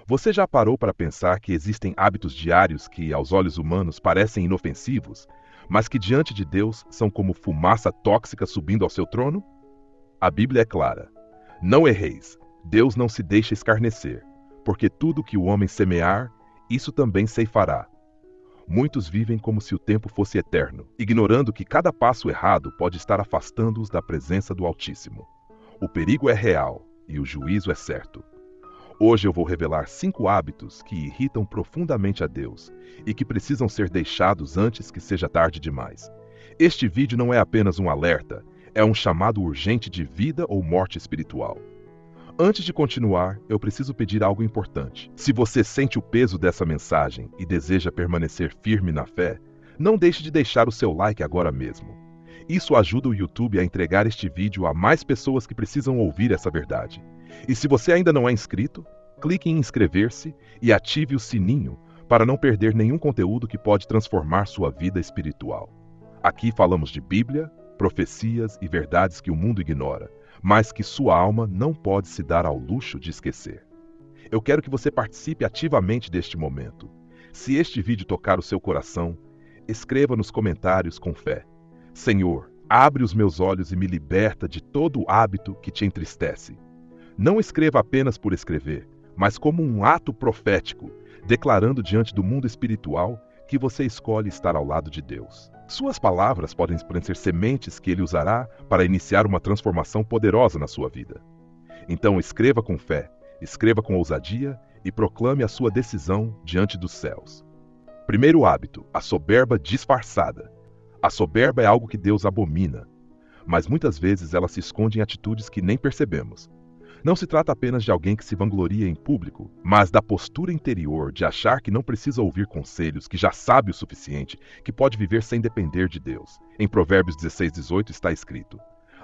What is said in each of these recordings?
Você já parou para pensar que existem hábitos diários que, aos olhos humanos, parecem inofensivos, mas que diante de Deus são como fumaça tóxica subindo ao seu trono? A Bíblia é clara. Não erreis. Deus não se deixa escarnecer, porque tudo que o homem semear, isso também ceifará. Muitos vivem como se o tempo fosse eterno, ignorando que cada passo errado pode estar afastando-os da presença do Altíssimo. O perigo é real e o juízo é certo. Hoje eu vou revelar 5 hábitos que irritam profundamente a Deus e que precisam ser deixados antes que seja tarde demais. Este vídeo não é apenas um alerta, é um chamado urgente de vida ou morte espiritual. Antes de continuar, eu preciso pedir algo importante. Se você sente o peso dessa mensagem e deseja permanecer firme na fé, não deixe de deixar o seu like agora mesmo. Isso ajuda o YouTube a entregar este vídeo a mais pessoas que precisam ouvir essa verdade. E se você ainda não é inscrito, clique em inscrever-se e ative o sininho para não perder nenhum conteúdo que pode transformar sua vida espiritual. Aqui falamos de Bíblia, profecias e verdades que o mundo ignora, mas que sua alma não pode se dar ao luxo de esquecer. Eu quero que você participe ativamente deste momento. Se este vídeo tocar o seu coração, escreva nos comentários com fé: Senhor, abre os meus olhos e me liberta de todo o hábito que te entristece. Não escreva apenas por escrever, mas como um ato profético, declarando diante do mundo espiritual que você escolhe estar ao lado de Deus. Suas palavras podem ser sementes que Ele usará para iniciar uma transformação poderosa na sua vida. Então escreva com fé, escreva com ousadia e proclame a sua decisão diante dos céus. Primeiro hábito, a soberba disfarçada. A soberba é algo que Deus abomina, mas muitas vezes ela se esconde em atitudes que nem percebemos. Não se trata apenas de alguém que se vangloria em público, mas da postura interior de achar que não precisa ouvir conselhos, que já sabe o suficiente, que pode viver sem depender de Deus. Em Provérbios 16:18 está escrito: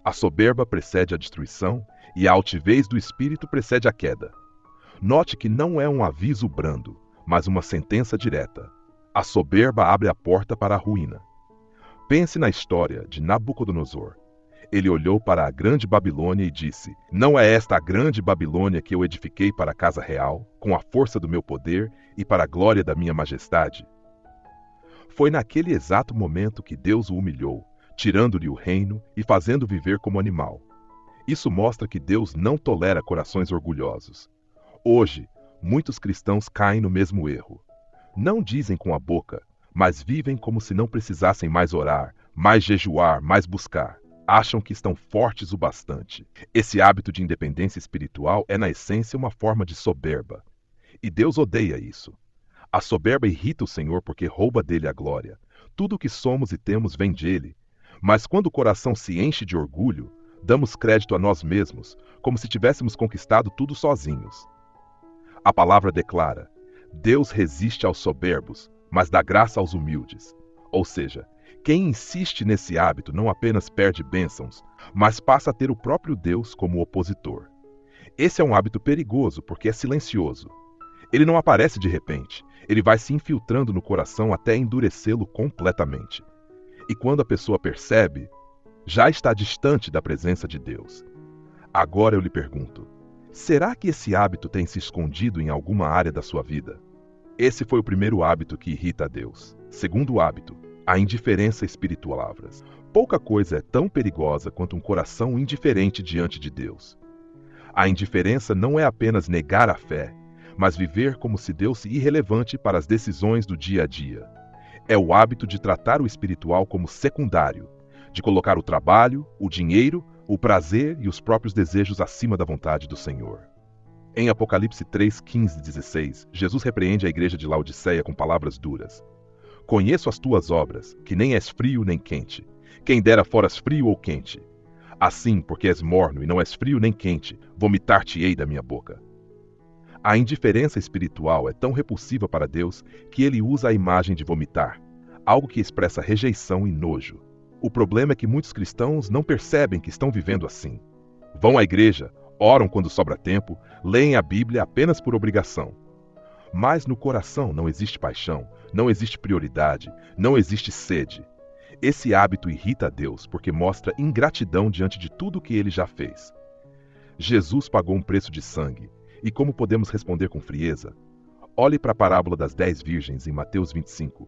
a soberba precede a destruição e a altivez do espírito precede a queda. Note que não é um aviso brando, mas uma sentença direta. A soberba abre a porta para a ruína. Pense na história de Nabucodonosor. Ele olhou para a grande Babilônia e disse: não é esta a grande Babilônia que eu edifiquei para a casa real, com a força do meu poder e para a glória da minha majestade? Foi naquele exato momento que Deus o humilhou, tirando-lhe o reino e fazendo viver como animal. Isso mostra que Deus não tolera corações orgulhosos. Hoje, muitos cristãos caem no mesmo erro. Não dizem com a boca, mas vivem como se não precisassem mais orar, mais jejuar, mais buscar. Acham que estão fortes o bastante. Esse hábito de independência espiritual é, na essência, uma forma de soberba. E Deus odeia isso. A soberba irrita o Senhor porque rouba dele a glória. Tudo o que somos e temos vem dele. Mas quando o coração se enche de orgulho, damos crédito a nós mesmos, como se tivéssemos conquistado tudo sozinhos. A palavra declara: Deus resiste aos soberbos, mas dá graça aos humildes. Ou seja, quem insiste nesse hábito não apenas perde bênçãos, mas passa a ter o próprio Deus como opositor. Esse é um hábito perigoso porque é silencioso. Ele não aparece de repente, ele vai se infiltrando no coração até endurecê-lo completamente. E quando a pessoa percebe, já está distante da presença de Deus. Agora eu lhe pergunto, será que esse hábito tem se escondido em alguma área da sua vida? Esse foi o primeiro hábito que irrita a Deus. Segundo hábito, a indiferença espiritual. Pouca coisa é tão perigosa quanto um coração indiferente diante de Deus. A indiferença não é apenas negar a fé, mas viver como se Deus fosse irrelevante para as decisões do dia a dia. É o hábito de tratar o espiritual como secundário, de colocar o trabalho, o dinheiro, o prazer e os próprios desejos acima da vontade do Senhor. Em Apocalipse 3:15 e 16, Jesus repreende a igreja de Laodiceia com palavras duras. Conheço as tuas obras, que nem és frio nem quente. Quem dera foras frio ou quente. Assim, porque és morno e não és frio nem quente, vomitar-te-ei da minha boca. A indiferença espiritual é tão repulsiva para Deus que ele usa a imagem de vomitar, algo que expressa rejeição e nojo. O problema é que muitos cristãos não percebem que estão vivendo assim. Vão à igreja, oram quando sobra tempo, leem a Bíblia apenas por obrigação. Mas no coração não existe paixão, não existe prioridade, não existe sede. Esse hábito irrita a Deus porque mostra ingratidão diante de tudo o que ele já fez. Jesus pagou um preço de sangue, E como podemos responder com frieza? Olhe para a parábola das 10 virgens em Mateus 25.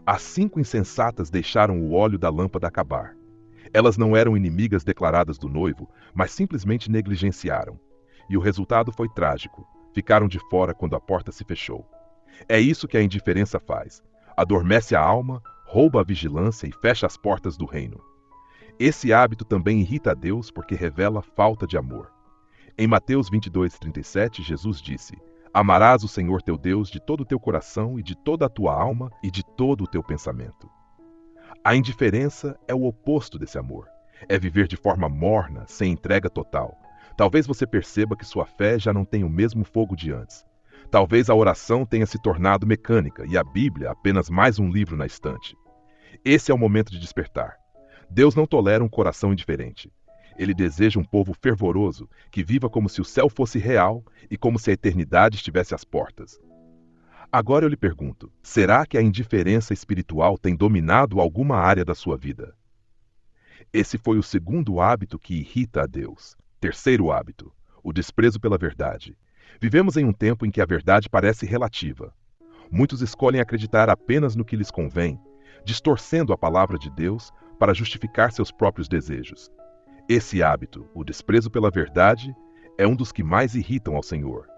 As 5 insensatas deixaram o óleo da lâmpada acabar. Elas não eram inimigas declaradas do noivo, mas simplesmente negligenciaram. E o resultado foi trágico. Ficaram de fora quando a porta se fechou. É isso que a indiferença faz. Adormece a alma, rouba a vigilância e fecha as portas do reino. Esse hábito também irrita a Deus porque revela falta de amor. Em Mateus 22:37, Jesus disse: Amarás o Senhor teu Deus de todo o teu coração e de toda a tua alma e de todo o teu pensamento. A indiferença é o oposto desse amor. É viver de forma morna, sem entrega total. Talvez você perceba que sua fé já não tem o mesmo fogo de antes. Talvez a oração tenha se tornado mecânica e a Bíblia apenas mais um livro na estante. Esse é o momento de despertar. Deus não tolera um coração indiferente. Ele deseja um povo fervoroso, que viva como se o céu fosse real e como se a eternidade estivesse às portas. Agora eu lhe pergunto, será que a indiferença espiritual tem dominado alguma área da sua vida? Esse foi o segundo hábito que irrita a Deus. Terceiro hábito, o desprezo pela verdade. Vivemos em um tempo em que a verdade parece relativa. Muitos escolhem acreditar apenas no que lhes convém, distorcendo a palavra de Deus para justificar seus próprios desejos. Esse hábito, o desprezo pela verdade, é um dos que mais irritam ao Senhor.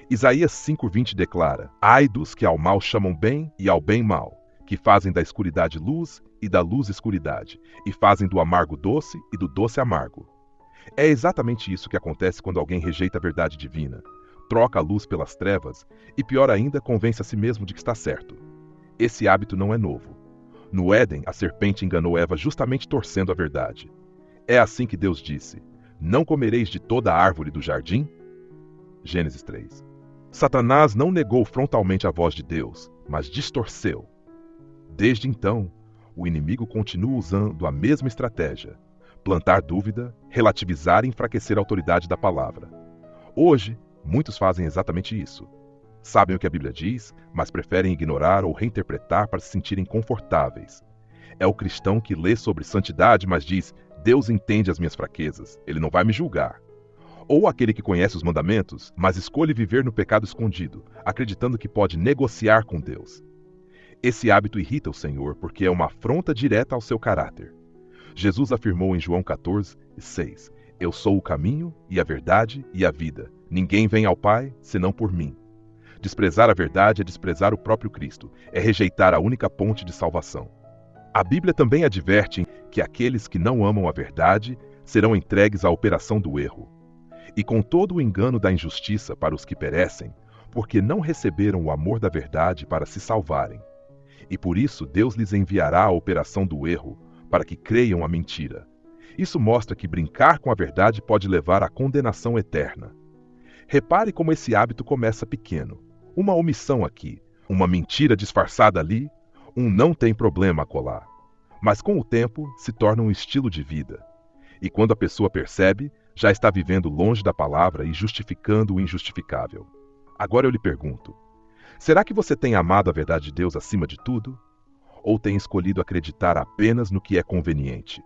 Isaías 5:20 declara: Ai dos que ao mal chamam bem e ao bem mal, que fazem da escuridade luz e da luz escuridade, e fazem do amargo doce e do doce amargo. É exatamente isso que acontece quando alguém rejeita a verdade divina, troca a luz pelas trevas e, pior ainda, convence a si mesmo de que está certo. Esse hábito não é novo. No Éden, a serpente enganou Eva justamente torcendo a verdade. É assim que Deus disse: Não comereis de toda a árvore do jardim? Gênesis 3. Satanás não negou frontalmente a voz de Deus, mas distorceu. Desde então, o inimigo continua usando a mesma estratégia: plantar dúvida, relativizar e enfraquecer a autoridade da palavra. Hoje, muitos fazem exatamente isso. Sabem o que a Bíblia diz, mas preferem ignorar ou reinterpretar para se sentirem confortáveis. É o cristão que lê sobre santidade, mas diz: Deus entende as minhas fraquezas, Ele não vai me julgar. Ou aquele que conhece os mandamentos, mas escolhe viver no pecado escondido, acreditando que pode negociar com Deus. Esse hábito irrita o Senhor porque é uma afronta direta ao seu caráter. Jesus afirmou em João 14:6: Eu sou o caminho e a verdade e a vida. Ninguém vem ao Pai senão por mim. Desprezar a verdade é desprezar o próprio Cristo, é rejeitar a única ponte de salvação. A Bíblia também adverte que aqueles que não amam a verdade serão entregues à operação do erro. E com todo o engano da injustiça para os que perecem, porque não receberam o amor da verdade para se salvarem. E por isso Deus lhes enviará a operação do erro, para que creiam a mentira. Isso mostra que brincar com a verdade pode levar à condenação eterna. Repare como esse hábito começa pequeno. Uma omissão aqui, uma mentira disfarçada ali, um não tem problema a colar. Mas com o tempo se torna um estilo de vida. E quando a pessoa percebe, já está vivendo longe da palavra e justificando o injustificável. Agora eu lhe pergunto, será que você tem amado a verdade de Deus acima de tudo? Ou tem escolhido acreditar apenas no que é conveniente?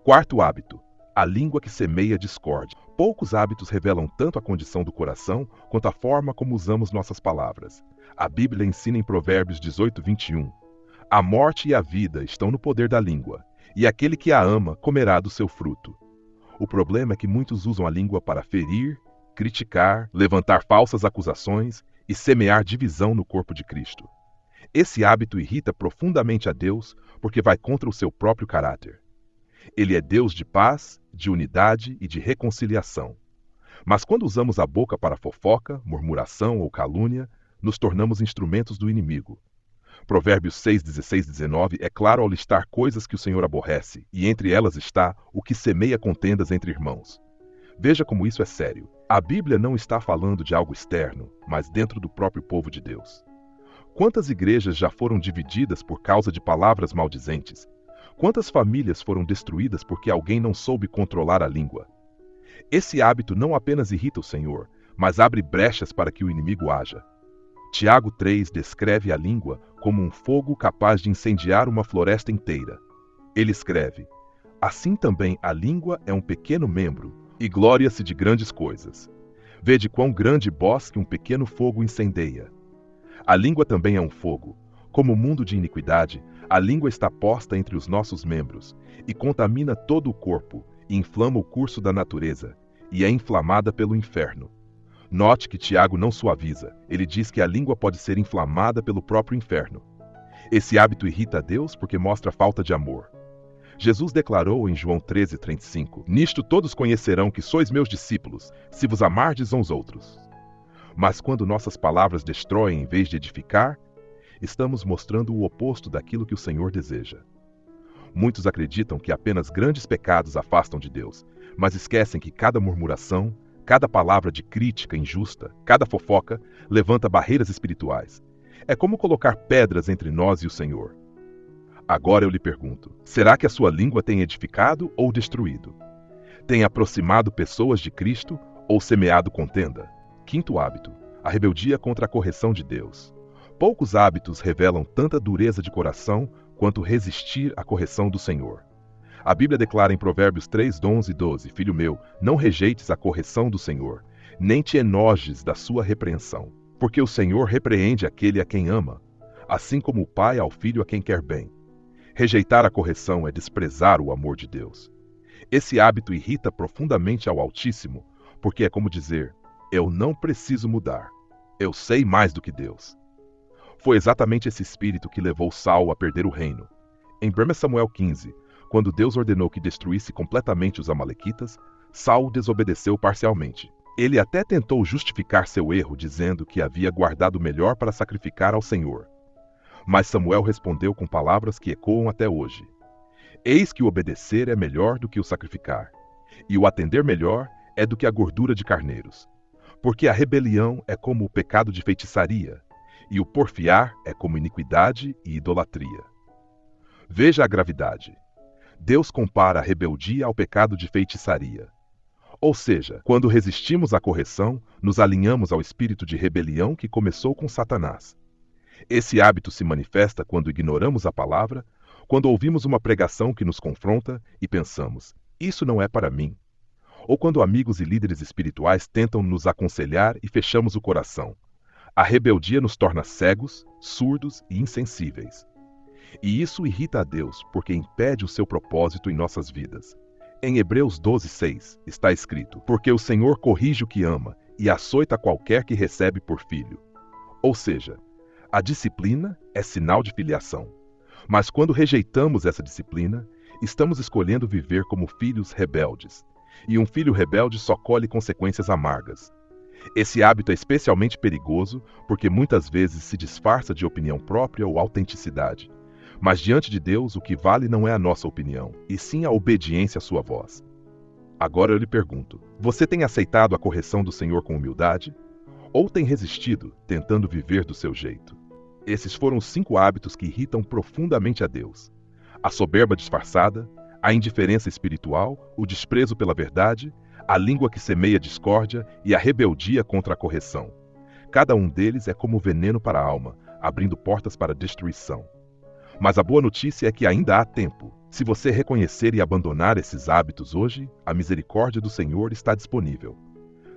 Quarto hábito, a língua que semeia discórdia. Poucos hábitos revelam tanto a condição do coração quanto a forma como usamos nossas palavras. A Bíblia ensina em Provérbios 18:21. A morte e a vida estão no poder da língua, e aquele que a ama comerá do seu fruto. O problema é que muitos usam a língua para ferir, criticar, levantar falsas acusações e semear divisão no corpo de Cristo. Esse hábito irrita profundamente a Deus porque vai contra o seu próprio caráter. Ele é Deus de paz, de unidade e de reconciliação. Mas quando usamos a boca para fofoca, murmuração ou calúnia, nos tornamos instrumentos do inimigo. Provérbios 6:16-19 é claro ao listar coisas que o Senhor aborrece, e entre elas está o que semeia contendas entre irmãos. Veja como isso é sério. A Bíblia não está falando de algo externo, mas dentro do próprio povo de Deus. Quantas igrejas já foram divididas por causa de palavras maldizentes? Quantas famílias foram destruídas porque alguém não soube controlar a língua? Esse hábito não apenas irrita o Senhor, mas abre brechas para que o inimigo haja. Tiago 3 descreve a língua como um fogo capaz de incendiar uma floresta inteira. Ele escreve: Assim também a língua é um pequeno membro, e glória-se de grandes coisas. Vede quão grande bosque um pequeno fogo incendeia. A língua também é um fogo. Como mundo de iniquidade, a língua está posta entre os nossos membros, e contamina todo o corpo, e inflama o curso da natureza, e é inflamada pelo inferno. Note que Tiago não suaviza, ele diz que a língua pode ser inflamada pelo próprio inferno. Esse hábito irrita a Deus porque mostra falta de amor. Jesus declarou em João 13:35, Nisto todos conhecerão que sois meus discípulos, se vos amardes uns aos outros. Mas quando nossas palavras destroem em vez de edificar, estamos mostrando o oposto daquilo que o Senhor deseja. Muitos acreditam que apenas grandes pecados afastam de Deus, mas esquecem que cada murmuração, cada palavra de crítica injusta, cada fofoca, levanta barreiras espirituais. É como colocar pedras entre nós e o Senhor. Agora eu lhe pergunto, será que a sua língua tem edificado ou destruído? Tem aproximado pessoas de Cristo ou semeado contenda? Quinto hábito, a rebeldia contra a correção de Deus. Poucos hábitos revelam tanta dureza de coração quanto resistir à correção do Senhor. A Bíblia declara em Provérbios 3:11 e 12, Filho meu, não rejeites a correção do Senhor, nem te enojes da sua repreensão, porque o Senhor repreende aquele a quem ama, assim como o pai ao filho a quem quer bem. Rejeitar a correção é desprezar o amor de Deus. Esse hábito irrita profundamente ao Altíssimo, porque é como dizer, eu não preciso mudar, eu sei mais do que Deus. Foi exatamente esse espírito que levou Saul a perder o reino. Em 1 Samuel 15, quando Deus ordenou que destruísse completamente os amalequitas, Saul desobedeceu parcialmente. Ele até tentou justificar seu erro, dizendo que havia guardado o melhor para sacrificar ao Senhor. Mas Samuel respondeu com palavras que ecoam até hoje. Eis que o obedecer é melhor do que o sacrificar, e o atender melhor é do que a gordura de carneiros. Porque a rebelião é como o pecado de feitiçaria, e o porfiar é como iniquidade e idolatria. Veja a gravidade. Deus compara a rebeldia ao pecado de feitiçaria. Ou seja, quando resistimos à correção, nos alinhamos ao espírito de rebelião que começou com Satanás. Esse hábito se manifesta quando ignoramos a palavra, quando ouvimos uma pregação que nos confronta e pensamos, isso não é para mim. Ou quando amigos e líderes espirituais tentam nos aconselhar e fechamos o coração. A rebeldia nos torna cegos, surdos e insensíveis. E isso irrita a Deus, porque impede o seu propósito em nossas vidas. Em Hebreus 12:6 está escrito, porque o Senhor corrige o que ama e açoita qualquer que recebe por filho. Ou seja, a disciplina é sinal de filiação. Mas quando rejeitamos essa disciplina, estamos escolhendo viver como filhos rebeldes. E um filho rebelde só colhe consequências amargas. Esse hábito é especialmente perigoso porque muitas vezes se disfarça de opinião própria ou autenticidade. Mas diante de Deus, o que vale não é a nossa opinião, e sim a obediência à sua voz. Agora eu lhe pergunto, você tem aceitado a correção do Senhor com humildade? Ou tem resistido, tentando viver do seu jeito? Esses foram os 5 hábitos que irritam profundamente a Deus. A soberba disfarçada, a indiferença espiritual, o desprezo pela verdade, a língua que semeia discórdia e a rebeldia contra a correção. Cada um deles é como veneno para a alma, abrindo portas para destruição. Mas a boa notícia é que ainda há tempo. Se você reconhecer e abandonar esses hábitos hoje, a misericórdia do Senhor está disponível.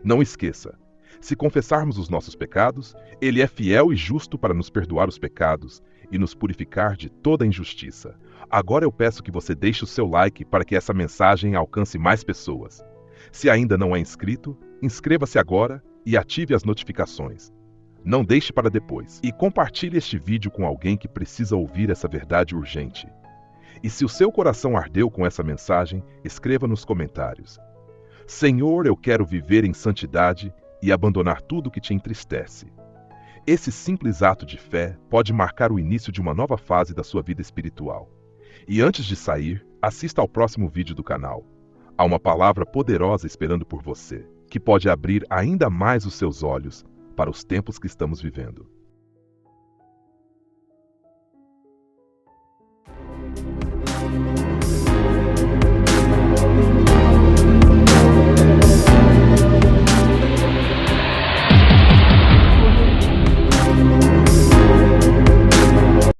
Não esqueça, se confessarmos os nossos pecados, Ele é fiel e justo para nos perdoar os pecados e nos purificar de toda injustiça. Agora eu peço que você deixe o seu like para que essa mensagem alcance mais pessoas. Se ainda não é inscrito, inscreva-se agora e ative as notificações. Não deixe para depois. E compartilhe este vídeo com alguém que precisa ouvir essa verdade urgente. E se o seu coração ardeu com essa mensagem, escreva nos comentários. Senhor, eu quero viver em santidade e abandonar tudo que te entristece. Esse simples ato de fé pode marcar o início de uma nova fase da sua vida espiritual. E antes de sair, assista ao próximo vídeo do canal. Há uma palavra poderosa esperando por você, que pode abrir ainda mais os seus olhos para os tempos que estamos vivendo.